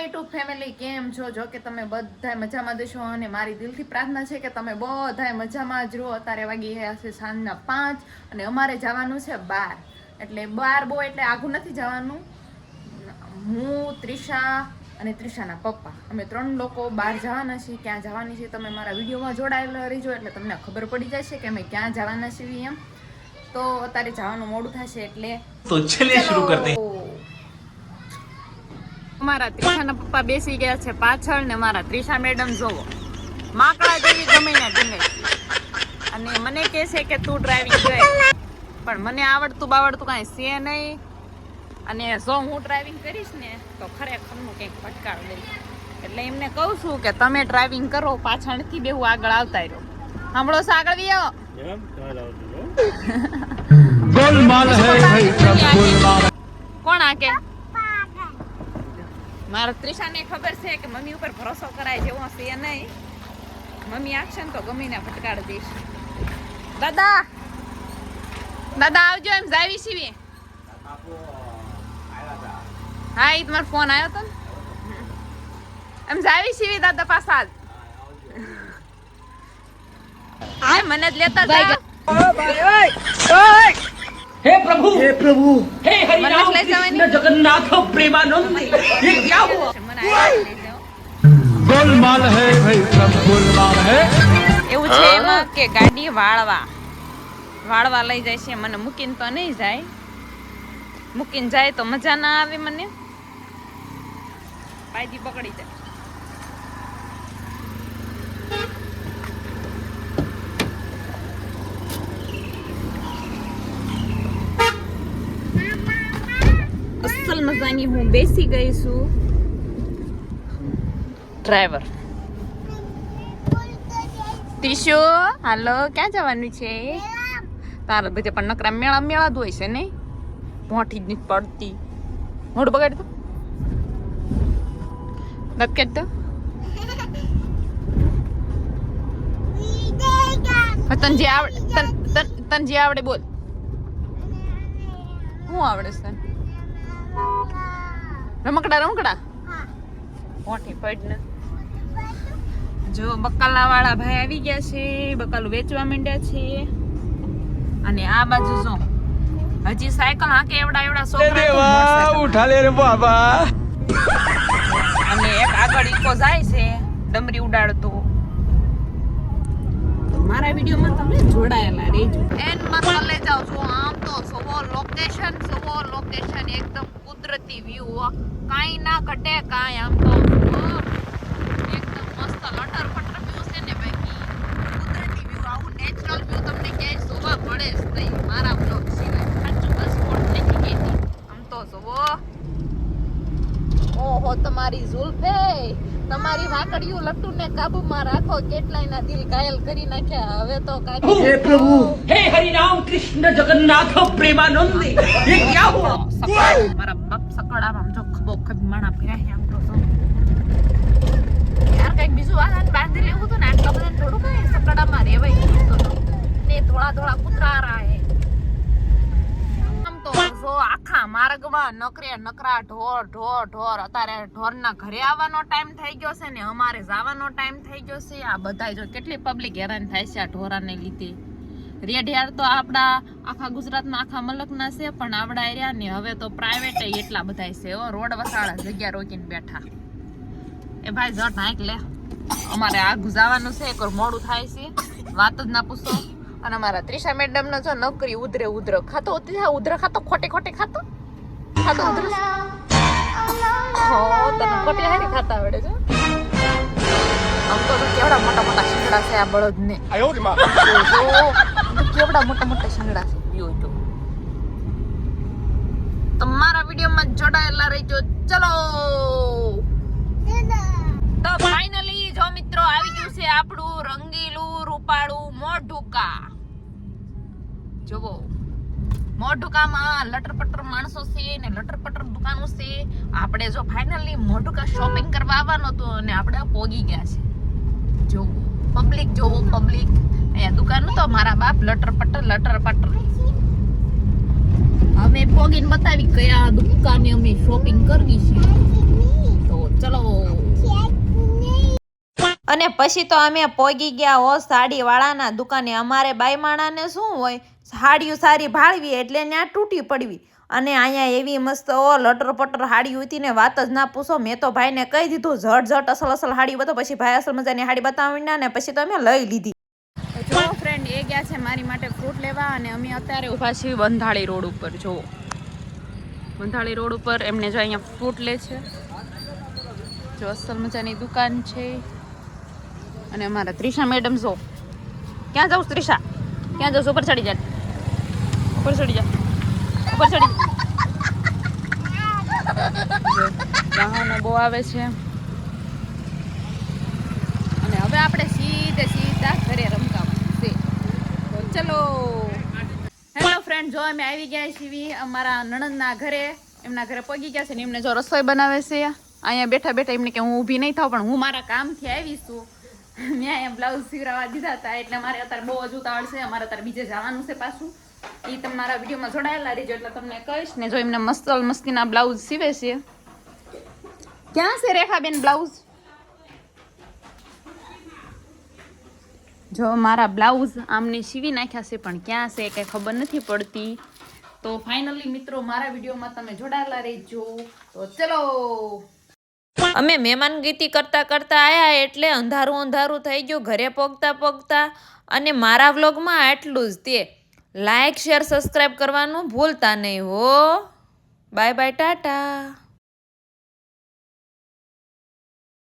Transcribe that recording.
My YouTube family કેમ છો? જો કે તમે બધા મજામાં દેશો અને મારી દિલથી પ્રાર્થના છે કે તમે બધા મજામાં જ રહો. અત્યારે વાગી ગયા છે સાંજના 5 અને અમારે જવાનું છે 12 એટલે 12 બહુ એટલે આઘું નથી જવાનું. હું ત્રિષા અને ત્રિષાના પપ્પા અમે 3 લોકો બહાર જવાના છીએ. ક્યાં જવાની છે તમે મારા વિડીયોમાં જોડાયેલા રહીજો એટલે તમને ખબર પડી જશે કે અમે ક્યાં જવાના છીએ એમ. તો અત્યારે જવાનું મોડું થશે એટલે તો ચલિए शुरू करते हैं. મારા ત્રિષાના પપ્પા બેસી ગયા છે પાછળ ને મારા ત્રિષા મેડમ જોવો માકડા જેવી ગમીને ધીમે અને મને કહે છે કે તું ડ્રાઇવિંગ કરે પણ મને આવડતું કાંઈ છે નહીં અને જો હું ડ્રાઇવિંગ કરીશ ને તો ખરેખરનું કંઈક ફટકાર દઈશ એટલે એમને કહું છું કે તમે ડ્રાઇવિંગ કરો પાછળથી બેહું આગળ આવતા રહ્યો. સાંભળો છો આગળ બી આવો કોણ આ કે મારા ત્રિષાને ખબર છે કે મમ્મી ઉપર ભરોસો કરાય જેવો છે નહીં. મમ્મી આખશે ને તો ગમીને ફટકાડી દઈશ. દાદા આવજો એમ જાવી સીવી. હા ઈ તમારો ફોન આવ્યો તો ને એમ જાવી સીવી દાદા પાછા હા મને જ લેતા જા. हे प्रभु हे हरि राम कृष्ण जगन्नाथ प्रेमानंद ये क्या हुआ? गोलमाल है भाई सब गोलमाल है. એવું છે એમાં કે ગાડી વાળવા લઈ જાય છે. મને મૂકીને તો નહીં જાય, મૂકીને જાય તો મજા ના આવે. મને પાયજી પકડી જાય. અસલ મજાની હું બેસી ગઈ છું. ડ્રાઈવર ટીશુ હાલો ક્યાં જવાનું છે તારા? બધે પણ નકરા મેળા જ હોય છે ને. મોઠી જ નથી પડતી. મોઢું બગાડ તો દત કાઢ તો. તને જે આવડે બોલ. શું આવડે છે? રમકડા મોટી પડ ને જો બકાલા વાળા ભાઈ આવી ગયા છે. બકાલું વેચવા માંડ્યા છે. અને આ બાજુ જો હજી સાયકલ હાકે એવડા છોકરા उठा ले रे बाबा. અને એક આગળ ઈકો જાય છે ડમરી ઉડાડતો. મારા વિડીયોમાં તમે જોડાયેલા રહેજો. એન મત લઈ જાવ છો. આમ તો સવો લોકેશન એકદમ કુદરતી વ્યૂ. કાઈ ના ઘટે કાઈ. આમ તો એકદમ મસ્ત લટર પટર વ્યૂ છે ને બાકી કુદરતી વ્યૂ. આવું નેચરલ વ્યૂ તમને ક્યાંય જોવા મળે જ નહીં મારા બ્લોગ સિવાય. સાચું બસ કોણ નથી કહેતી. આમ તો જોવો. ઓહો તમારી ઝુલ્ફે તમારી વાકડિયું લટ્ટુને કાબુમાં રાખો. કેટલાયના દિલ ઘાયલ કરી નાખ્યા. હવે તો કાકી हे प्रभु हे हरि राम कृष्ण जगन्नाथ प्रेमानंद ये क्या हुआ? મારા બાપ સકડા આમ જો ખબો ખબ માણા ફેર્યા છે. આમ તો જો યાર કઈક બીજું આને બાંધી લેવું તો ને આટલા બધા થોડું કઈ સકડામાં રેવાય તો ને થોડા કૂતરા રહે. આમ તો જો આખા માર્ગમાં નકરા ઢોર. અત્યારે ઢોરના ઘરે આવવાનો ટાઈમ થઈ ગયો છે ને અમારે જવાનો ટાઈમ થઈ ગયો છે. આ બધા જો કેટલી પબ્લિક હેરાન થાય છે આ ઢોરાને લીધે. રેડિયાર તો આપણા આખા ગુજરાતમાં આખા મલકના છે પણ આવડા એરિયા ને હવે તો પ્રાઇવેટ એટલા બધા છે. રોડ વસાળા જગ્યા રોકીને બેઠા. એ ભાઈ જટ હાંક લે. અમારે આ ગુજાવાનું છે. એક મોડું થાય છે વાત જ ના પૂછો. અને અમારા ત્રિષા મેડમ નો જો નોકરી ઉધરે ખાતો ખોટે ખાતો ઉધરે. તને ખોટી હારી ખાતા આવડે છે. આમ તો કેવડા મોટા શિંગડા છે આ બળદ ને. કેવડા મોટા શિંગડા છે. તમારા વિડીયોમાં જોડાયેલા રહેજો. ચલો તો ફાઇનલી જો મિત્રો આવી ગયું છે આપણું રંગીલું રૂપાળું મોઢુકા. જોવો મોઢુકામાં લટરપટર માણસો છે ને લટરપટર દુકાનો છે. આપણે જો ફાઇનલી મોઢુકા શોપિંગ કરવા આવવાનો તો અને આપણે પોગી ગયા છે. જો પબ્લિક જોવો અહીંયા દુકાન તો મારા બાપ લટરપટર. અમે પોગીને બતાવી કયા દુકાને અમે શોપિંગ કરવી છે. તો ચલો અને પછી તો અમે પોગી ગયા હો સાડીવાળાના દુકાને. અમારે બાઈમાણાને શું હોય, સાડીઓ સારી ભાળવી એટલે ત્યાં તૂટી પડવી. અને અહીંયા એવી મસ્ત લટર પટર હાડી હતી ને વાત જ ના પૂછો. મેં તો ભાઈને કહી દીધું ઝટ અસલ હાડી બતો. પછી ભાઈ અસલ મજાની હાડી બતાવીને ને પછી તો અમે લઈ લીધી. જો ફ્રેન્ડ એ ગયા છે મારી માટે ફ્રૂટ લેવા અને અમે અત્યારે ઊભા છીએ બંધાળી રોડ ઉપર. જો બંધાળી રોડ ઉપર એમને જો અહીંયા ફ્રૂટ લે છે. જો અસલ મજાની દુકાન છે. અને અમારા ત્રિષા મેડમ જો ક્યાં જાઉં ત્રિષા ક્યાં જાઉં? ઉપર ચડી જા, ઉપર ચડી જા, ઉપર ચડી. વાહનો બહુ આવે છે અને હવે આપણે સીધા ઘરે રમવાનું છે. તો ચલો. હેલો ફ્રેન્ડ, જો અમે આવી ગયા છીએ અમારા નણંદના ઘરે. એમના ઘરે પગી ગયા છે ને એમને જો રસોઈ બનાવે છે. અહીંયા બેઠા બેઠા એમને કે હું ઊભી નહીં થાવ પણ હું મારા કામથી આવીશું. મેં અહીંયા બ્લાઉઝ સીવડાવવા દીધા હતા એટલે મારે અત્યારે બહુ જ ઉતાવળ છે. અમારે અત્યારે બીજે જવાનું છે પાછું. એ તમારા વિડીયોમાં જોડાયેલા રહીજો એટલે તમને કહીશ ને. જો એમને મસ્તીના બ્લાઉઝ સીવે છે. ક્યાં છે રેખાબેન બ્લાઉઝ? જો મારા બ્લાઉઝ આમને સીવી નાખ્યા છે પણ ક્યાં છે કંઈ ખબર નથી પડતી. તો ફાઇનલી મિત્રો મારા વિડીયોમાં તમે જોડાયેલા રહેજો. તો ચલો. અમે મહેમાનગીરી કરતા આયા એટલે અંધારું થઈ ગયું ઘરે પગતા. અને મારા વ્લોગમાં આટલું જ. તે લાઈક શેર સબસ્ક્રાઈબ કરવાનું ભૂલતા નહીં હો. Bye bye Tata.